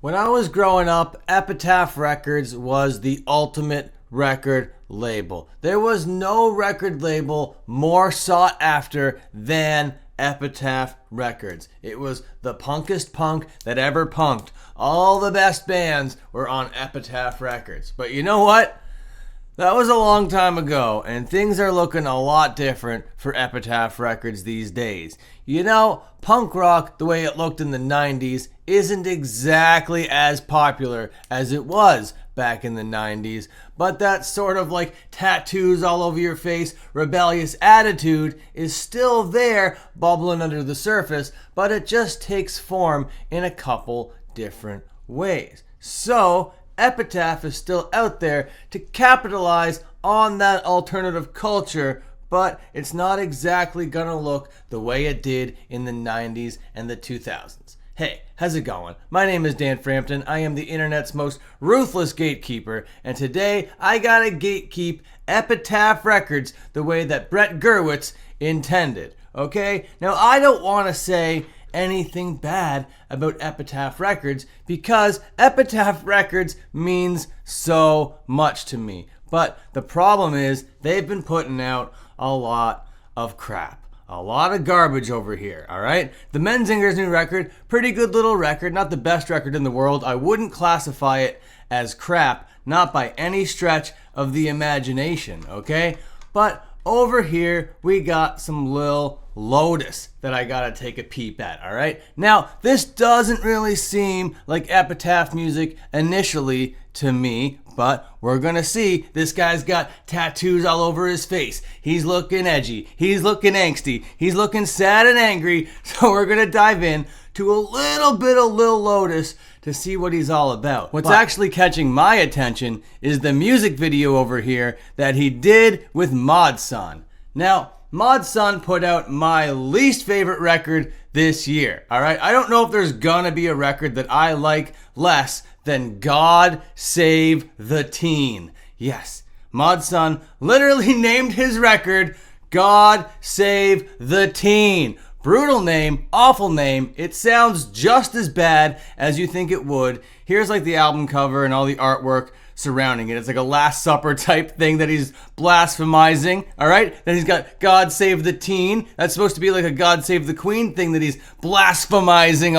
When I was growing up, Epitaph Records was the ultimate record label. There was no record label more sought after than Epitaph Records. It was the punkest punk that ever punked. All the best bands were on Epitaph Records. But you know what? That was a long time ago, and things are looking a lot different for Epitaph Records these days. You know, punk rock, the way it looked in the 90s, isn't exactly as popular as it was back in the 90s, but that sort of like tattoos all over your face, rebellious attitude is still there, bubbling under the surface, but it just takes form in a couple different ways. So, Epitaph is still out there to capitalize on that alternative culture, but it's not exactly gonna look the way it did in the 90s and the 2000s. Hey, how's it going? My name is Dan Frampton. I am the internet's most ruthless gatekeeper, and today I gotta gatekeep Epitaph Records the way that Brett Gurewitz intended, okay? Now, I don't want to say anything bad about Epitaph Records because Epitaph Records means so much to me. But the problem is they've been putting out a lot of crap. A lot of garbage over here, alright? The Menzinger's new record, pretty good little record, not the best record in the world. I wouldn't classify it as crap, not by any stretch of the imagination, okay? But over here, we got some Lil Lotus that I gotta take a peep at, alright? Now, this doesn't really seem like Epitaph music initially to me, but we're gonna see. This guy's got tattoos all over his face. He's looking edgy. He's looking angsty. He's looking sad and angry. So we're gonna dive in to a little bit of Lil Lotus to see what he's all about. What's actually catching my attention is the music video over here that he did with Mod Sun. Now, Mod Sun put out my least favorite record this year, alright? I don't know if there's gonna be a record that I like less than God Save the Teen. Yes, Mod Sun literally named his record God Save the Teen. Brutal name, awful name. It sounds just as bad as you think it would. Here's like the album cover and all the artwork surrounding it. It's like a Last Supper type thing that he's blasphemizing, all right? Then he's got God Save the Teen. That's supposed to be like a God Save the Queen thing that he's blasphemizing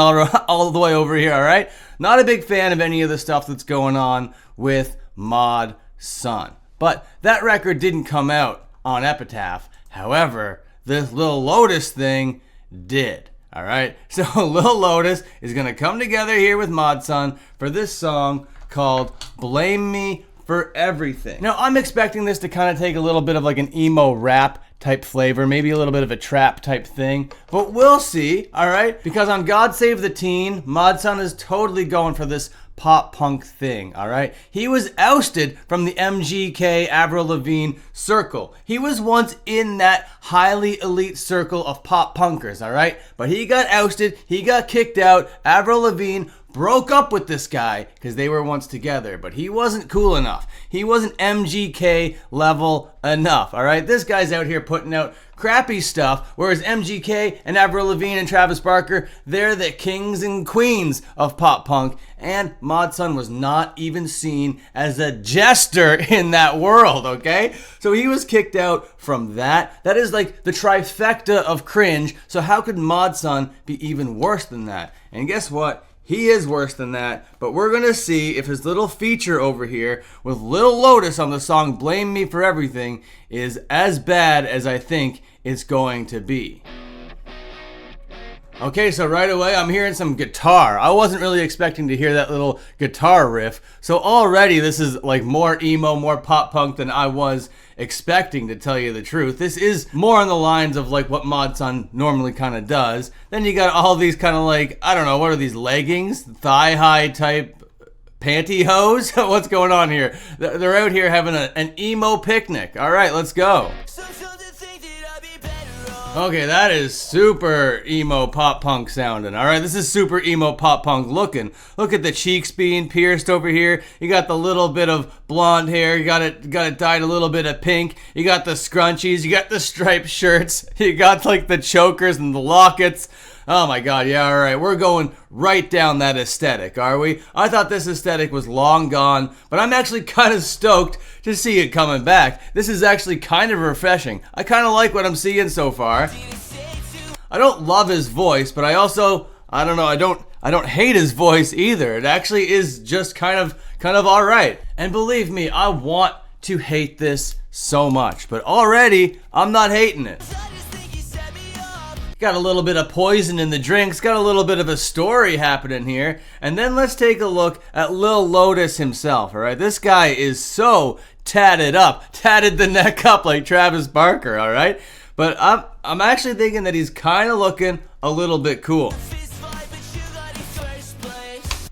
all the way over here, all right? Not a big fan of any of the stuff that's going on with Mod Sun. But that record didn't come out on Epitaph. However, this Lil Lotus thing did. All right, so Lil Lotus is gonna come together here with Mod Sun for this song called Blame Me for Everything. Now, I'm expecting this to kind of take a little bit of like an emo rap type flavor, maybe a little bit of a trap type thing, but we'll see, all right? Because on God Save the Teen, Mod Sun is totally going for this pop punk thing, all right? He was ousted from the MGK Avril Lavigne circle. He was once in that highly elite circle of pop punkers, all right? But he got ousted, he got kicked out. Avril Lavigne broke up with this guy because they were once together, but he wasn't cool enough. He wasn't MGK level enough, all right? This guy's out here putting out crappy stuff, whereas MGK and Avril Lavigne and Travis Barker, they're the kings and queens of pop punk, and Mod Sun was not even seen as a jester in that world, okay? So he was kicked out from that. That is like the trifecta of cringe, so how could Mod Sun be even worse than that? And guess what? He is worse than that, but we're gonna see if his little feature over here with Lil Lotus on the song Blame Me for Everything is as bad as I think it's going to be. Okay, so right away I'm hearing some guitar. I wasn't really expecting to hear that little guitar riff, so already this is like more emo, more pop punk than I was expecting, to tell you the truth. This is more on the lines of like what Mod Sun normally kind of does. Then you got all these kind of like, I don't know, what are these, leggings? Thigh-high type pantyhose? What's going on here? They're out here having an emo picnic. All right, let's go. Okay, that is super emo pop punk sounding. All right, this is super emo pop punk looking. Look at the cheeks being pierced over here. You got the little bit of blonde hair. You got it dyed a little bit of pink. You got the scrunchies. You got the striped shirts. You got like the chokers and the lockets. Oh my god, yeah, alright, we're going right down that aesthetic, are we? I thought this aesthetic was long gone, but I'm actually kind of stoked to see it coming back. This is actually kind of refreshing. I kind of like what I'm seeing so far. I don't love his voice, but I also, I don't know, I don't hate his voice either. It actually is just kind of alright. And believe me, I want to hate this so much, but already I'm not hating it. Got a little bit of poison in the drinks, got a little bit of a story happening here. And then let's take a look at Lil Lotus himself, alright? This guy is so tatted up, tatted the neck up like Travis Barker, alright? But I'm actually thinking that he's kind of looking a little bit cool.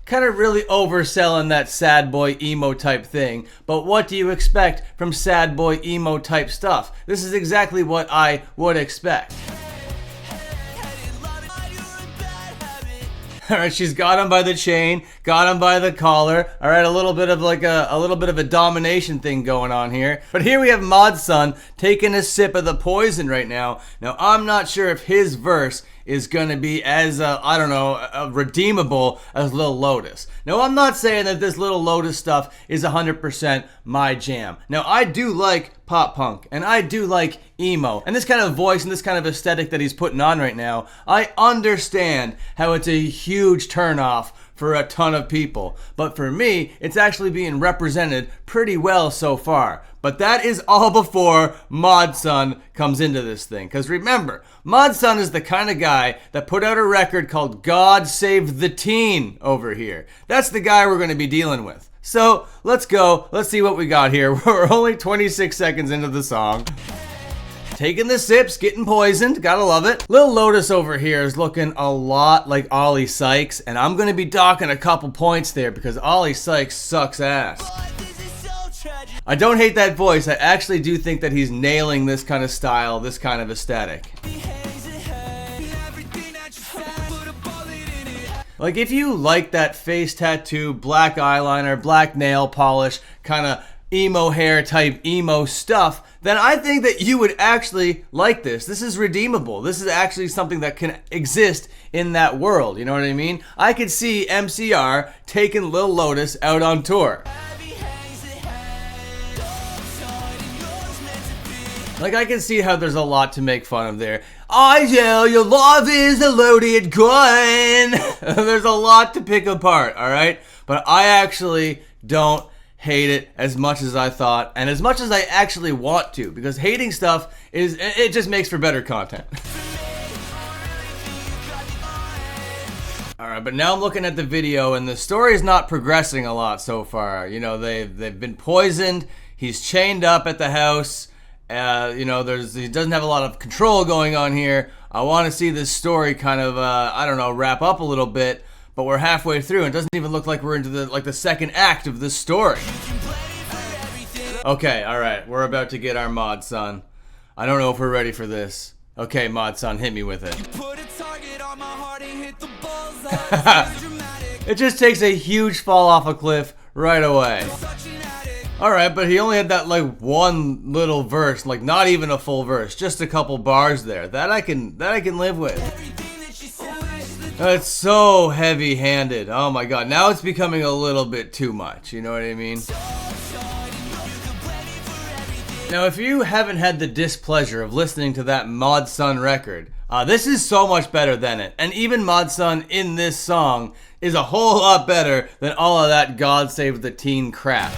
Kind of really overselling that sad boy emo type thing, but what do you expect from sad boy emo type stuff? This is exactly what I would expect. Alright, she's got him by the chain, got him by the collar. Alright, a little bit of a domination thing going on here. But here we have Mod Sun taking a sip of the poison right now. Now, I'm not sure if his verse is going to be as, redeemable as Lil Lotus. Now, I'm not saying that this Lil Lotus stuff is 100% my jam. Now, I do like pop punk, and I do like emo, and this kind of voice and this kind of aesthetic that he's putting on right now, I understand how it's a huge turnoff for a ton of people. But for me, it's actually being represented pretty well so far. But that is all before Mod Sun comes into this thing. Because remember, Mod Sun is the kind of guy that put out a record called God Save the Teen over here. That's the guy we're going to be dealing with. So let's go. Let's see what we got here. We're only 26 seconds into the song. Taking the sips, getting poisoned, gotta love it. Lil Lotus over here is looking a lot like Ollie Sykes, and I'm gonna be docking a couple points there because Ollie Sykes sucks ass. I don't hate that voice. I actually do think that he's nailing this kind of style, this kind of aesthetic. Like, if you like that face tattoo, black eyeliner, black nail polish, kind of emo hair type emo stuff, then I think that you would actually like this. This is redeemable. This is actually something that can exist in that world. You know what I mean? I could see MCR taking Lil Lotus out on tour. Like, I can see how there's a lot to make fun of there. I tell you, love is a loaded gun. There's a lot to pick apart, alright? But I actually don't hate it as much as I thought, and as much as I actually want to, because hating stuff it just makes for better content. Alright, but now I'm looking at the video, and the story is not progressing a lot so far. You know, they've been poisoned, he's chained up at the house, he doesn't have a lot of control going on here. I want to see this story kind of, wrap up a little bit. But we're halfway through, and it doesn't even look like we're into the second act of this story. Okay, alright, we're about to get our Mod Sun. I don't know if we're ready for this. Okay, Mod Sun, hit me with it. It just takes a huge fall off a cliff right away. Alright, but he only had that one little verse, not even a full verse, just a couple bars there. That I can live with. It's so heavy-handed. Oh my god, now it's becoming a little bit too much, you know what I mean? Now, if you haven't had the displeasure of listening to that Mod Sun record, this is so much better than it. And even Mod Sun in this song is a whole lot better than all of that God Save the Teen crap.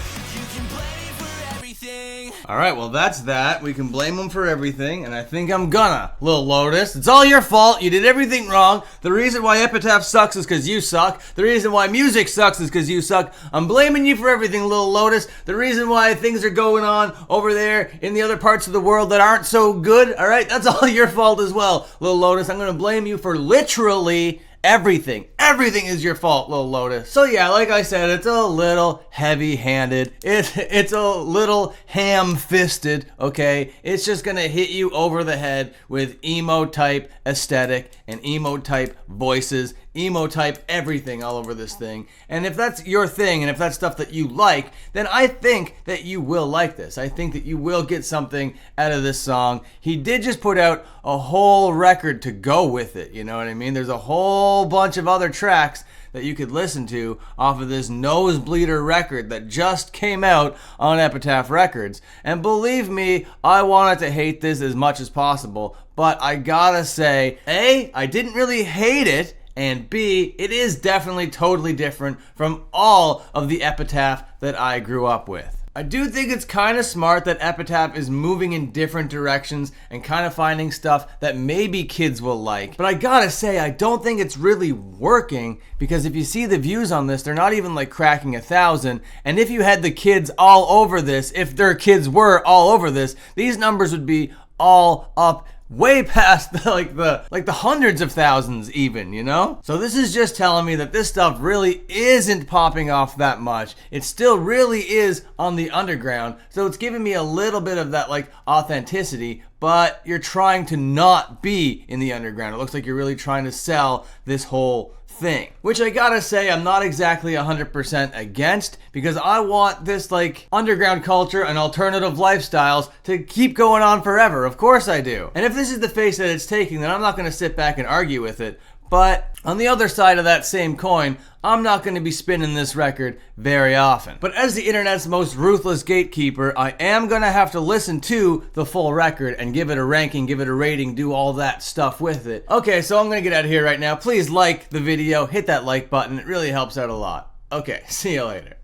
Alright, well that's that. We can blame him for everything, and I think I'm gonna. Lil Lotus, it's all your fault. You did everything wrong. The reason why Epitaph sucks is because you suck. The reason why music sucks is because you suck. I'm blaming you for everything, Lil Lotus. The reason why things are going on over there in the other parts of the world that aren't so good, alright? That's all your fault as well, Lil Lotus. I'm gonna blame you for literally everything. Everything is your fault, Lil Lotus. So yeah, like I said, it's a little heavy-handed. It's a little ham-fisted, okay? It's just gonna hit you over the head with emo-type aesthetic and emo-type voices emo type everything all over this thing. And if that's your thing, and if that's stuff that you like, then I think that you will like this. I think that you will get something out of this song. He did just put out a whole record to go with it, you know what I mean? There's a whole bunch of other tracks that you could listen to off of this Nosebleeder record that just came out on Epitaph Records. And believe me, I wanted to hate this as much as possible, but I gotta say, A, I didn't really hate it, and B, it is definitely totally different from all of the Epitaph that I grew up with. I do think it's kind of smart that Epitaph is moving in different directions and kind of finding stuff that maybe kids will like. But I gotta say, I don't think it's really working, because if you see the views on this, they're not even like cracking 1,000. And if you had the kids all over this, if their kids were all over this, these numbers would be all up way past the hundreds of thousands even, you know? So this is just telling me that this stuff really isn't popping off that much. It still really is on the underground. So it's giving me a little bit of that like authenticity, but you're trying to not be in the underground. It looks like you're really trying to sell this whole thing, which I gotta say I'm not exactly 100% against, because I want this like underground culture and alternative lifestyles to keep going on forever. Of course I do. And if this is the face that it's taking, then I'm not gonna sit back and argue with it. But on the other side of that same coin, I'm not going to be spinning this record very often. But as the internet's most ruthless gatekeeper, I am going to have to listen to the full record and give it a ranking, give it a rating, do all that stuff with it. Okay, so I'm going to get out of here right now. Please like the video, hit that like button. It really helps out a lot. Okay, see you later.